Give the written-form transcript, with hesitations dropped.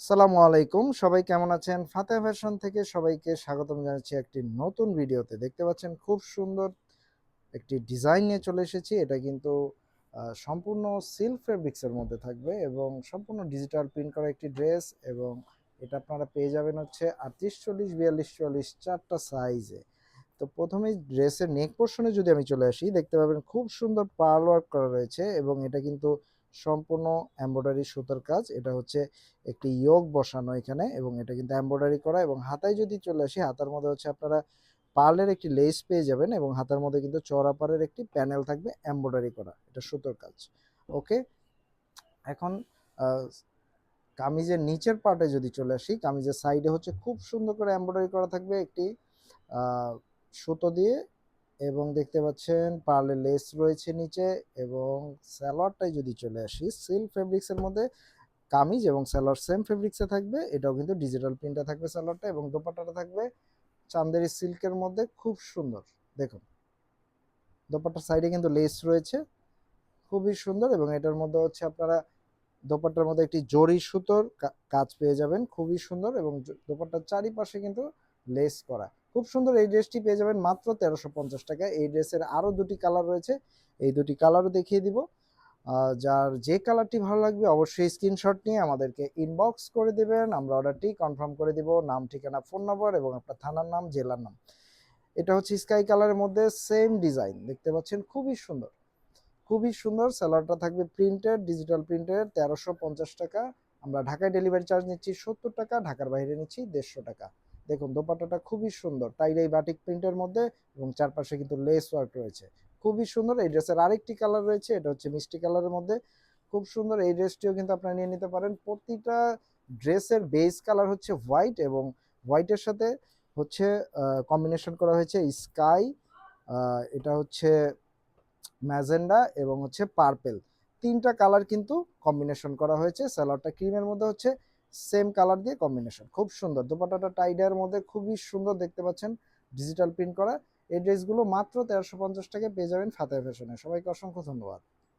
আসসালামু আলাইকুম। সবাই কেমন আছেন? ফাতেহ ফ্যাশন থেকে সবাইকে স্বাগতম জানাচ্ছি একটি নতুন ভিডিওতে। দেখতে পাচ্ছেন খুব সুন্দর একটি ডিজাইন নিয়ে চলে এসেছি। এটা কিন্তু সম্পূর্ণ সিল্ক ফেব্রিক্স এর মধ্যে থাকবে এবং সম্পূর্ণ ডিজিটাল প্রিন্ট করা একটি ড্রেস এবং এটা আপনারা পেয়ে যাবেন হচ্ছে ৩৮, ৪০, ৪২, ৪৪ ৪ টা সাইজে। তো প্রথমেই ড্রেসের নেক পোর্শনে যদি আমি চলে আসি, দেখতে পাবেন খুব সুন্দর পার্ল ওয়ার্ক করা রয়েছে এবং এটা কিন্তু সম্পূর্ণ এমব্রয়ডারি সুতার কাজ। এটা হচ্ছে একটি ইয়োগ বসানো এখানে এবং এটা কিন্তু এমব্রয়ডারি করা এবং হাতায় যদি চলে আসি, হাতার মধ্যে হচ্ছে আপনারা পার্লের একটি লেস পেয়ে যাবেন এবং হাতার মধ্যে কিন্তু চওড়া পাড়ের একটি প্যানেল থাকবে এমব্রয়ডারি করা। এটা সুতোর কাজ। ওকে? এখন আ কামিজের নিচের পার্টে যদি চলে আসি, কামিজের সাইডে হচ্ছে খুব সুন্দর করে এমব্রয়ডারি করা থাকবে একটি আ সুতো দিয়ে এবং দেখতে পাচ্ছেন পার্লের লেস রয়েছে নিচে এবং সালোয়ারটায় যদি চলে আসি, সিল্ক ফেব্রিক্স এর মধ্যে কামিজ এবং সালোয়ার সেম ফেব্রিক্স এ থাকবে। এটাও কিন্তু ডিজিটাল প্রিন্টে থাকবে সালোয়ারটা এবং দোপাট্টাটা থাকবে চান্দেরি সিল্কের মধ্যে খুব সুন্দর। দেখুন, দোপাট্টার সাইডে কিন্তু লেস রয়েছে, খুবই সুন্দর এবং এটার মধ্যে হচ্ছে আপনারা দোপাট্টার মধ্যে একটি জরি সুতোর কাজ পেয়ে যাবেন, খুবই সুন্দর এবং দোপাট্টার চারিপাশে কিন্তু লেস করা। খুব সুন্দর এই ড্রেসটি পেয়ে যাবেন মাত্র ১৩৫০ টাকায়। এই ড্রেসের আরও দুটি কালার রয়েছে, এই দুটি কালারও দেখিয়ে দিব। যার যে কালারটি ভালো লাগবে অবশ্যই স্ক্রিনশট নিয়ে আমাদেরকে ইনবক্স করে দেবেন, আমরা অর্ডারটি কনফার্ম করে দিব। নাম, ঠিকানা, ফোন নম্বর এবং আপনার থানার নাম, জেলার নাম। এটা হচ্ছে স্কাই কালারের মধ্যে সেম ডিজাইন, দেখতে পাচ্ছেন খুবই সুন্দর, খুবই সুন্দর। সালোয়ারটা থাকবে প্রিন্টেড, ডিজিটাল প্রিন্টেড, ১৩৫০ টাকা। আমরা ঢাকায় ডেলিভারি চার্জ নিচ্ছি ৭০ টাকা, ঢাকার বাইরে নিচ্ছি ১৫০ টাকা। দেখুন দোপাট্টাটা খুবই সুন্দর, টাইডাই বাটিক প্রিন্টের মধ্যে এবং চারপাশে কিন্তু লেস ওয়ার্ক রয়েছে, খুবই সুন্দর। এই ড্রেসের আরেকটি কালার রয়েছে, এটা হচ্ছে মিষ্টি কালারের মধ্যে, খুব সুন্দর। এই ড্রেসটিও কিন্তু আপনারা নিয়ে নিতে পারেন। প্রতিটা ড্রেসের বেস কালার হচ্ছে হোয়াইট এবং হোয়াইটের সাথে হচ্ছে কম্বিনেশন করা হয়েছে স্কাই, এটা হচ্ছে ম্যাজেন্ডা এবং হচ্ছে পার্পেল, তিনটা কালার কিন্তু কম্বিনেশন করা হয়েছে। সালোয়ারটা ক্রিমের মধ্যে হচ্ছে সেম কালার দিয়ে কম্বিনেশন, খুব সুন্দর। দোপাট্টাটা টাইডার মধ্যে খুবই সুন্দর, দেখতে পাচ্ছেন ডিজিটাল প্রিন্ট করা। এই ড্রেসগুলো মাত্র ১৩৫০ টাকায় পেয়ে যাবেন ফাতেহ ফ্যাশনে। সবাইকে অসংখ্য ধন্যবাদ।